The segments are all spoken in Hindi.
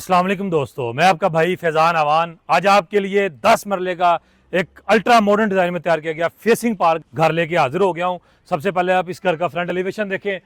अस्सलाम वालेकुम दोस्तों, मैं आपका भाई फैज़ान अवान आज आपके लिए 10 मरले का एक अल्ट्रा मॉडर्न डिज़ाइन में तैयार किया गया फेसिंग पार्क घर लेके हाजिर हो गया हूँ। सबसे पहले आप इस घर का फ्रंट एलिवेशन देखें,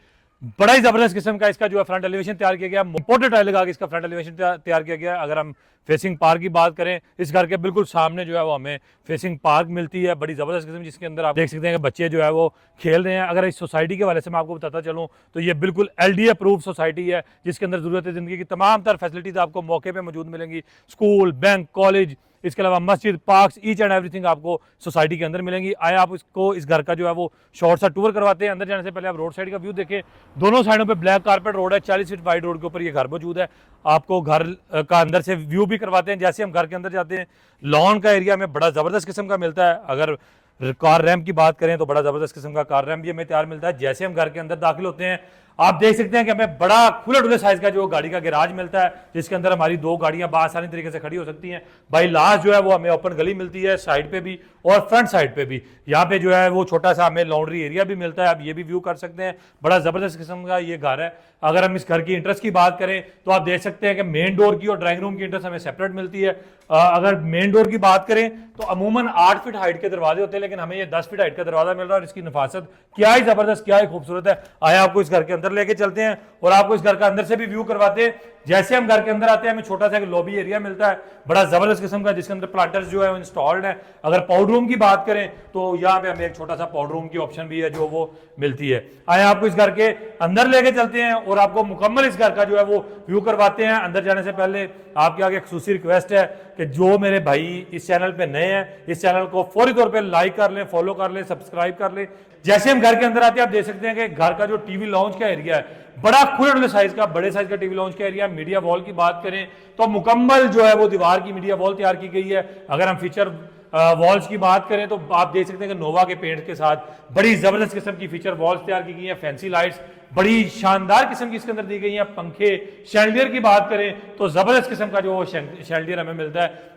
बड़ा ही ज़बरदस्त किस्म का इसका जो है फ्रंट एलिवेशन तैयार किया गया, इम्पोर्टेड टाइल लगा के इसका फ्रंट एलिवेशन तैयार किया गया। अगर हम फेसिंग पार्क की बात करें, इस घर के बिल्कुल सामने जो है वो हमें फेसिंग पार्क मिलती है, बड़ी ज़बरदस्त किस्म, जिसके अंदर आप देख सकते हैं कि बच्चे जो है वो खेल रहे हैं। अगर इस सोसाइटी के हवाले से मैं आपको बताता चलूँ तो ये बिल्कुल LD अप्रूव सोसाइटी है, जिसके अंदर ज़रूरत ज़िंदगी की तमाम तर फैसिलिटीज़ आपको मौके पर मौजूद मिलेंगी। स्कूल, बैंक, कॉलेज, इसके अलावा मस्जिद, पार्क्स, ईच एंड एवरीथिंग आपको सोसाइटी के अंदर मिलेंगी। आए आप इसको इस घर का जो है वो शॉर्ट सा टूर करवाते हैं। अंदर जाने से पहले आप रोड साइड का व्यू देखें। दोनों साइडों पे ब्लैक कारपेट रोड है, 40 फीट वाइड रोड के ऊपर ये घर मौजूद है। आपको घर का अंदर से व्यू भी करवाते हैं। जैसे हम घर के अंदर जाते हैं, लॉन का एरिया में बड़ा ज़बरदस्त किस्म का मिलता है। अगर कार रैम्प की बात करें तो बड़ा ज़बरदस्त किस्म का कार रैम्प भी हमें तैयार मिलता है। जैसे हम घर के अंदर दाखिल होते हैं, आप देख सकते हैं कि हमें बड़ा खुले डुले साइज का जो गाड़ी का गैराज मिलता है, जिसके अंदर हमारी 2 गाड़ियां आसानी तरीके से खड़ी हो सकती हैं। बाई लास्ट जो है वो हमें ओपन गली मिलती है, साइड पे भी और फ्रंट साइड पे भी। यहाँ पे जो है वो छोटा सा हमें लॉन्ड्री एरिया भी मिलता है, आप ये भी व्यू कर सकते हैं। बड़ा ज़बरदस्त किस्म का ये घर है। अगर हम इस घर की इंटरेस्ट की बात करें तो आप देख सकते हैं कि मेन डोर की और ड्राइंग रूम की इंटरेस्ट हमें सेपरेट मिलती है। अगर मेन डोर की बात करें तो अमूमन 8 फीट हाइट के दरवाजे होते हैं, लेकिन हमें ये 10 फीट हाइट का दरवाजा मिल रहा है और इसकी नफासत क्या ही ज़बरदस्त, क्या ही खूबसूरत है। आया आपको इस घर के अंदर लेके चलते हैं और आपको इस घर का अंदर से भी व्यू करवाते हैं। जैसे हम घर के अंदर आते हैं, हमें छोटा सा एक लॉबी एरिया मिलता है, बड़ा जबरदस्त किस्म का, जिसके अंदर प्लांटर्स जो है इंस्टॉल्ड है। अगर पाउडर रूम की बात करें तो यहाँ पे हमें एक छोटा सा पाउडर रूम की ऑप्शन भी है जो वो मिलती है। आए आपको इस घर के अंदर लेके चलते हैं और आपको मुकम्मल इस घर का जो है वो व्यू करवाते हैं। अंदर जाने से पहले आपके आगे एक खसूसी रिक्वेस्ट है कि जो मेरे भाई इस चैनल पे नए हैं, इस चैनल को फौरी तौर पे लाइक कर लें, फॉलो कर लें, सब्सक्राइब कर लें। जैसे हम घर के अंदर आते हैं, आप देख सकते हैं कि घर का जो टीवी लॉन्च का एरिया है, बड़ा खुले साइज का, बड़े साइज का टीवी लॉन्च का एरिया। मीडिया वॉल की बात करें तो मुकम्मल जो है वो दीवार की मीडिया वॉल तैयार की गई है। अगर हम फीचर वॉल्स की बात करें तो आप देख सकते हैं कि नोवा के पेंट के साथ बड़ी जबरदस्त किस्म की फीचर वॉल्स तैयार की गई हैं। फैंसी लाइट्स बड़ी शानदार किस्म की इसके अंदर दी गई हैं। पंखे, शैंडलियर की बात करें तो जबरदस्त किस्म का जो शैंडलियर हमें मिलता है।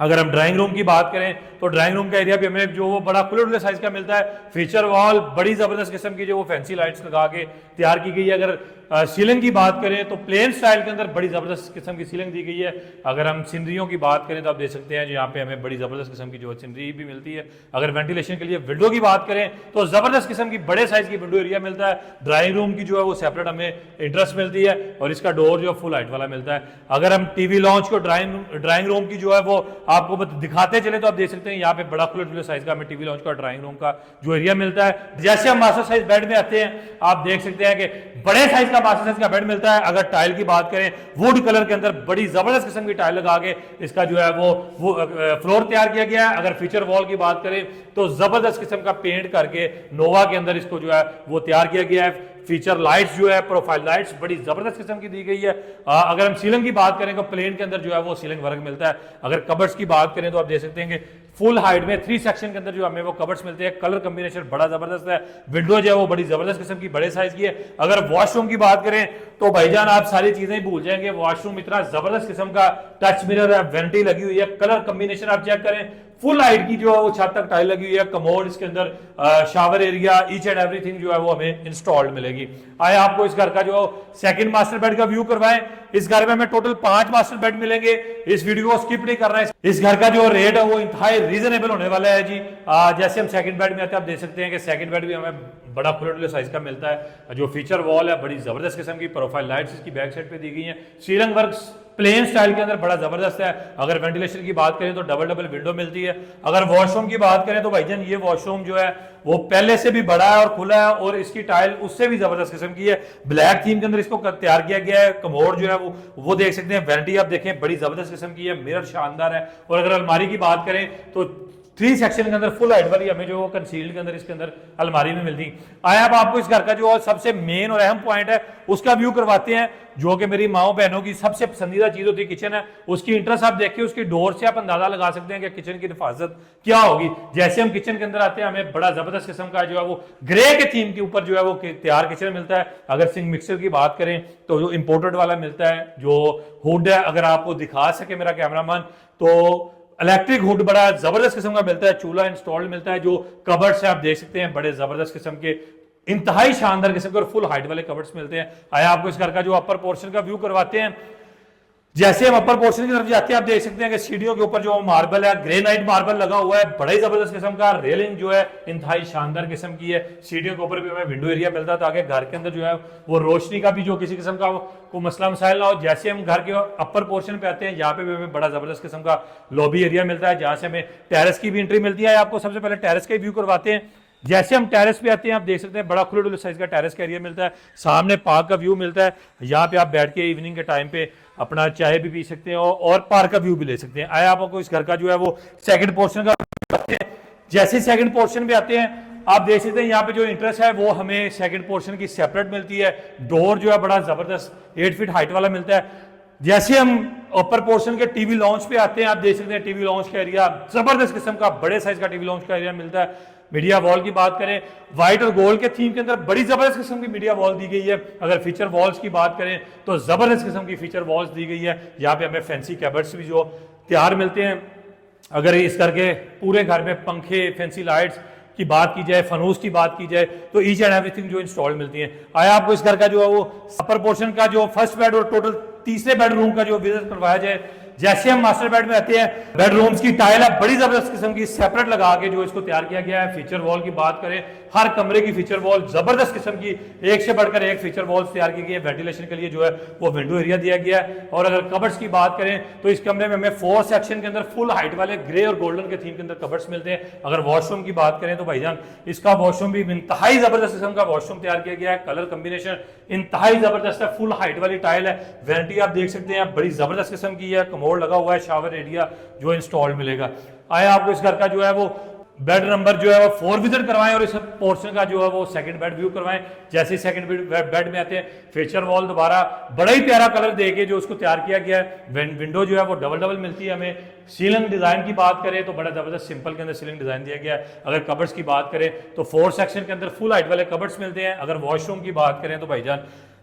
अगर हम ड्राइंग रूम की बात करें तो ड्राइंग रूम का एरिया भी हमें जो वो बड़ा खुले साइज का मिलता है। फीचर वॉल बड़ी जबरदस्त किस्म की जो वो फैंसी लाइट्स लगा के तैयार की गई है। अगर सीलिंग की बात करें तो प्लेन स्टाइल के अंदर बड़ी जबरदस्त किस्म की सीलिंग दी गई है। अगर हम सीनरियों की बात करें तो आप देख सकते हैं यहाँ पे हमें बड़ी जबरदस्त किस्म की जो सीनरी भी मिलती है। अगर वेंटिलेशन के लिए विंडो की बात करें तो जबरदस्त किस्म की बड़े साइज की विंडो एरिया मिलता है। ड्राइंग रूम की जो है वो सेपरेट हमें इंटरेस्ट मिलती है और इसका डोर जो फुल हाइट वाला मिलता है। अगर हम टीवी लॉन्च को ड्राइंग रूम की जो है वो आपको दिखाते चले तो आप देख सकते हैं यहाँ पे बड़ा खुले साइज का हमें टीवी लॉन्च का ड्राइंग रूम का जो एरिया मिलता है। जैसे हम मास्टर साइज बेड में आते हैं, आप देख सकते हैं कि बड़े साइज का मास्टर साइज का बेड मिलता है। अगर टाइल की बात करें, वुड कलर के अंदर बड़ी जबरदस्त किस्म की टाइल लगा के इसका जो है वो फ्लोर तैयार किया गया है। अगर फीचर वॉल की बात करें तो जबरदस्त किस्म का पेंट करके नोवा के अंदर इसको जो है वो तैयार किया गया है। फीचर लाइट्स जो है, प्रोफाइल लाइट्स बड़ी जबरदस्त किस्म की दी गई है। अगर हम सीलिंग की बात करें तो प्लेन के अंदर जो है वो सीलिंग वर्क मिलता है। अगर कबर्ड्स की बात करें तो आप देख सकते हैं कि फुल हाइट में 3 सेक्शन के अंदर जो हमें वो कबर्ड्स मिलते हैं। कलर कॉम्बिनेशन बड़ा जबरदस्त है। विंडो जो है वो बड़ी जबरदस्त किस्म की, बड़े साइज की है। अगर वॉशरूम की बात करें तो भाईजान आप सारी चीजें ही भूल जाएंगे। वॉशरूम इतना जबरदस्त किस्म का, टच मिरर है, वेंटी लगी हुई है। कलर कॉम्बिनेशन आप चेक करें, फुल हाइट की जो है वो छत तक टाइल लगी हुई है। कमोड, इसके अंदर shower area, each and everything जो है वो हमें इंस्टॉल्ड मिलेगी। आए आपको इस घर का जो सेकंड मास्टर बेड का व्यू करवाएं। इस घर में हमें टोटल 5 मास्टर बेड मिलेंगे। इस वीडियो को स्किप नहीं कर रहे हैं। इस घर का जो रेट है वो इंतहाई रीजनेबल होने वाला है जी। जैसे हम सेकंड बेड में आते हैं, आप देख सकते हैं कि सेकंड बेड भी हमें बड़ा खुले साइज का मिलता है। जो फीचर वॉल है बड़ी जबरदस्त किस्म की, प्रोफाइल लाइट्स इसकी बैक साइड पे दी गई हैं। सीलिंग वर्क प्लेन स्टाइल के अंदर बड़ा जबरदस्त है। अगर वेंटिलेशन की बात करें तो डबल विंडो मिलती है। अगर वॉशरूम की बात करें तो भाईजान ये वॉशरूम जो है वो पहले से भी बड़ा है और खुला है और इसकी टाइल उससे भी जबरदस्त किस्म की है। ब्लैक थीम के अंदर इसको तैयार किया गया है। कमोड जो है वो देख सकते हैं, वेंटी आप देखें बड़ी जबरदस्त किस्म की है। मिरर शानदार है। और अगर अलमारी की बात करें तो 3 सेक्शन के अंदर फुल हाइट वाली हमें जो कंसील्ड के अंदर इसके अंदर अलमारी में मिलती। आया अब आपको इस घर का जो सबसे मेन और अहम पॉइंट है उसका व्यू करवाते हैं, जो कि मेरी माओ बहनों की सबसे पसंदीदा चीज होती है, किचन है। उसकी इंटरेस्ट आप देखिए, उसकी डोर से आप अंदाजा लगा सकते हैं कि किचन की हिफाजत क्या होगी। जैसे हम किचन के अंदर आते हैं, हमें बड़ा जबरदस्त किस्म का जो है वो ग्रे के थीम के ऊपर जो है वो तैयार किचन मिलता है। अगर सिंक मिक्सर की बात करें तो जो इंपोर्टेड वाला मिलता है, जो हुड है, अगर आपको दिखा सके मेरा कैमरामैन, तो इलेक्ट्रिक हुड बड़ा जबरदस्त किस्म का मिलता है। चूल्हा इंस्टॉल्ड मिलता है। जो कबर्ड से आप देख सकते हैं बड़े जबरदस्त किस्म के, इंतहाई शानदार किस्म के और फुल हाइट वाले कबर्ड्स मिलते हैं। आया आपको इस घर का जो अपर पोर्शन का व्यू करवाते हैं। जैसे हम अपर पोर्शन की तरफ जाते हैं आप देख सकते हैं कि सीढ़ियों के ऊपर जो मार्बल है ग्रेनाइट मार्बल लगा हुआ है, बड़ा ही जबरदस्त किस्म का। रेलिंग जो है इंतहाई शानदार किस्म की है। सीढ़ियों के ऊपर भी हमें विंडो एरिया मिलता है ताकि घर के अंदर जो है वो रोशनी का भी जो किसी किस्म का को मसला मसाइल ना हो। जैसे हम घर के अपर पोर्शन पे आते हैं, यहाँ पे भी हमें बड़ा जबरदस्त किस्म का लॉबी एरिया मिलता है, जहां से हमें टेरेस की भी एंट्री मिलती है। आपको सबसे पहले टेरेस का व्यू करवाते हैं। जैसे हम टेरेस पे आते हैं आप देख सकते हैं बड़ा खुले डुले साइज का टेरेस का एरिया मिलता है, सामने पार्क का व्यू मिलता है। यहाँ पे आप बैठ के इवनिंग के टाइम पे अपना चाय भी पी सकते हैं और पार्क का व्यू भी ले सकते हैं। आया आपको इस घर का जो है वो सेकंड पोर्शन का। जैसे सेकंड पोर्शन पे आते हैं आप देख सकते हैं यहाँ पे जो इंटरेस्ट है वो हमें सेकंड पोर्शन की सेपरेट मिलती है। डोर जो है बड़ा जबरदस्त 8 फीट हाइट वाला मिलता है। जैसे हम अपर पोर्शन के टीवी लॉन्च पे आते हैं आप देख सकते हैं टीवी लॉन्च का एरिया जबरदस्त किस्म का बड़े साइज का टीवी लॉन्च का एरिया मिलता है। मीडिया वॉल की बात करें, व्हाइट और गोल्ड के थीम के अंदर बड़ी जबरदस्त किस्म की मीडिया वॉल दी गई है। अगर फीचर वॉल्स की बात करें तो जबरदस्त किस्म की फीचर वॉल्स दी गई है। यहाँ पे हमें फैंसी कैबिनेट्स भी जो तैयार मिलते हैं। अगर इस करके पूरे घर में पंखे, फैंसी लाइट्स की बात की जाए, फनूस की बात की जाए तो ईच एंड एवरीथिंग जो इंस्टॉल मिलती है। आया आपको इस घर का जो है वो अपर पोर्शन का जो फर्स्ट बेड और टोटल तीसरे बेडरूम का जो विजिट करवाया जाए। जैसे हम मास्टर बेड में आते हैं, बेडरूम्स की टाइल है बड़ी जबरदस्त किस्म की सेपरेट लगा के जो इसको तैयार किया गया है। फीचर वॉल की बात करें, हर कमरे की फीचर वॉल जबरदस्त किस्म की एक से बढ़कर एक फीचर वॉल तैयार की गई है। वेंटिलेशन के लिए जो है वो विंडो एरिया दिया गया है। और अगर कबर्ड्स की बात करें तो इस कमरे में हमें 4 सेक्शन के अंदर फुल हाइट वाले ग्रे और गोल्डन के थीम के अंदर कबर्ड्स मिलते हैं। अगर वॉशरूम की बात करें तो भाईजान इसका वॉशरूम भी इंतहाई जबरदस्त किस्म का वॉशरूम तैयार किया गया है। कलर कॉम्बिनेशन इंतहाई जबरदस्त है, फुल हाइट वाली टाइल है। वेंटी आप देख सकते हैं बड़ी जबरदस्त किस्म की है। कमोड लगा हुआ है, शावर एरिया जो इंस्टॉल मिलेगा। आया आपको इस घर का जो है वो बेड नंबर जो है वो 4 विजिट करवाएं और इस पोर्शन का जो है वो सेकंड बेड व्यू करवाएं। जैसे ही सेकंड बेड में आते हैं फीचर वॉल दोबारा बड़ा ही प्यारा कलर देके जो उसको तैयार किया गया है। विंडो जो है वो डबल डबल मिलती है हमें। सीलिंग डिजाइन की बात करें तो बड़ा जबरदस्त सिंपल के अंदर सीलिंग डिजाइन दिया गया है। अगर कबर्ड्स की बात करें तो 4 सेक्शन के अंदर फुल हाइट वाले कबर्ड्स मिलते हैं। अगर वॉशरूम की बात करें तो भाईजान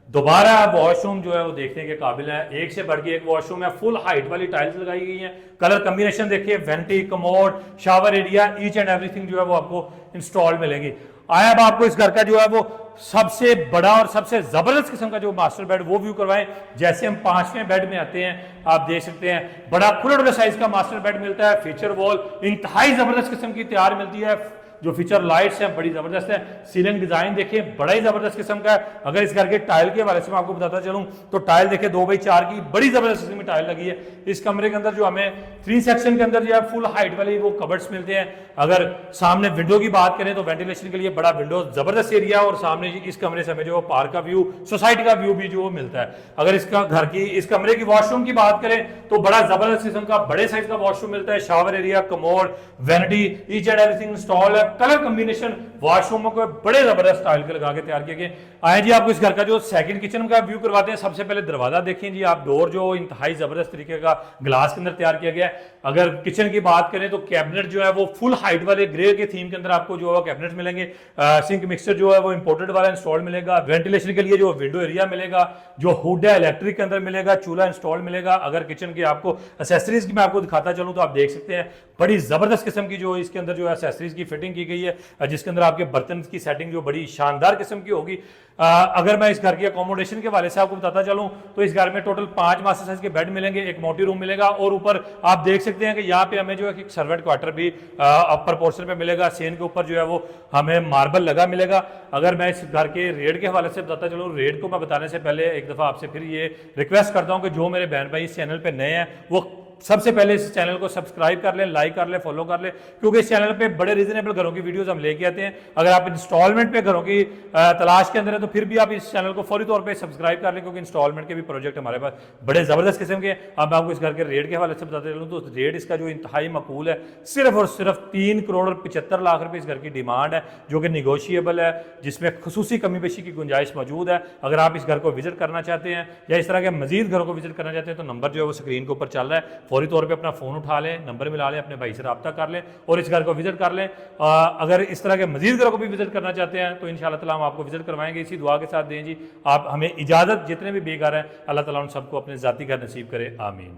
दोबारा वॉशरूम जो है वो देखने के काबिल है। एक से बढ़ के एक वॉशरूम है, फुल हाइट वाली टाइल्स लगाई गई हैं। कलर कॉम्बिनेशन देखिए, vanity, commode, shower area, each and everything जो है वो आपको इंस्टॉल मिलेगी। आया अब आपको इस घर का जो है वो सबसे बड़ा और सबसे जबरदस्त किस्म का जो मास्टर बेड वो व्यू करवाएं। जैसे हम 5वें बेड में आते हैं आप देख सकते हैं बड़ा खुले डुले साइज का मास्टर बेड मिलता है। फीचर वॉल इंतहाई जबरदस्त किस्म की तैयार मिलती है। जो फीचर लाइट्स हैं बड़ी जबरदस्त है। सीलिंग डिजाइन देखिए बड़ा ही जबरदस्त किस्म का है। अगर इस घर के टाइल के हवाले से मैं आपको बताता चलूं तो टाइल देखिए 2x4 की बड़ी जबरदस्त किस्म की टाइल लगी है। इस कमरे के अंदर जो हमें 3 सेक्शन के अंदर जो है फुल हाइट वाली वो कबर्ड्स मिलते हैं। अगर सामने विंडो की बात करें तो वेंटिलेशन के लिए बड़ा विंडो जबरदस्त एरिया और सामने इस कमरे से हमें जो पार्क का व्यू, सोसाइटी का व्यू भी जो मिलता है। अगर इसका घर की इस कमरे की वॉशरूम की बात करें तो बड़ा जबरदस्त किस्म का बड़े साइज का वॉशरूम मिलता है। Shower area, commode, vanity, each and everything install है। कलर कॉम्बिनेशन वॉशरूम को बड़े जबरदस्त स्टाइल के लगा के तैयार किए गए। आए जी आपको इस घर का जो सेकंड किचन का व्यू करवाते हैं। सबसे पहले दरवाजा देखें जी आप, डोर जो इंतहाई जबरदस्त तरीके का ग्लास के अंदर तैयार किया गया है। अगर किचन की बात करें तो कैबिनेट जो है वो फुल हाइट वाले ग्रे के थीम के अंदर आपको जो है कैबिनेट मिलेंगे। सिंक मिक्सर जो है वो इंपोर्टेड वाला इंस्टॉल मिलेगा। वेंटिलेशन के लिए जो विंडो एरिया मिलेगा, जो हुड है इलेक्ट्रिक के अंदर मिलेगा, चूल्हा इंस्टॉल मिलेगा। अगर किचन की आपको एसेसरीज की मैं आपको दिखाता चलूं तो आप देख सकते हैं बड़ी जबरदस्त किस्म की जो इसके अंदर जो एसेसरीज की फिटिंग की गई है, जिसके अंदर आपके बर्तन की सेटिंग जो बड़ी शानदार किस्म की होगी। अगर मैं इस घर की अकोमोडेशन के वाले से आपको बताता चलूं तो इस घर में टोटल 5 मास्टर साइज के बेड मिलेंगे, एक मोटी रूम मिलेगा और ऊपर आप देख सकते हैं कि यहाँ पे हमें जो है एक सर्वेंट क्वार्टर भी अपर पोर्शन पे मिलेगा। सेन के ऊपर जो है वो हमें मार्बल लगा मिलेगा। अगर मैं इस घर के रेट के हवाले से बताता चलूँ, रेट को मैं बताने से पहले एक दफ़ा आपसे फिर ये रिक्वेस्ट करता हूँ कि जो मेरे बहन भाई इस चैनल पर नए हैं वो सबसे पहले इस चैनल को सब्सक्राइब कर लें, लाइक कर लें, फॉलो कर लें, क्योंकि इस चैनल पे बड़े रीजनेबल घरों की वीडियोस हम लेके आते हैं। अगर आप इंस्टॉलमेंट पे घरों की तलाश के अंदर है तो फिर भी आप इस चैनल को फौरी तौर पे सब्सक्राइब कर लें, क्योंकि इंस्टॉलमेंट के भी प्रोजेक्ट हमारे पास बड़े जबरदस्त किस्म के। अब मैं आपको इस घर के रेट के हवाले से बताते चलूँ तो रेट इसका जो इंतहाई मकबूल है, सिर्फ और सिर्फ 3 करोड़ और 75 लाख रुपये इस घर की डिमांड है, जो कि निगोशिएबल है, जिसमें खसूसी कमी पेशी की गुंजाइश मौजूद है। अगर आप इस घर को विजिट करना चाहते हैं या इस तरह के मजीद घरों को विजिट करना चाहते हैं तो नंबर जो है वो स्क्रीन के ऊपर चल रहा है, फौरी तौर पर अपना फोन उठा लें, नंबर मिला लें, अपने भाई से रब्ता कर लें और इस घर को विजिट कर लें। अगर इस तरह के मजीद घरों को भी विजिट करना चाहते हैं तो इंशाअल्लाह ताला हम आपको विजिट करवाएंगे। इसी दुआ के साथ दें जी आप हमें इजाजत। जितने भी बेघर हैं अल्लाह ताला उन सबको अपने जाती घर नसीब करे, आमीन।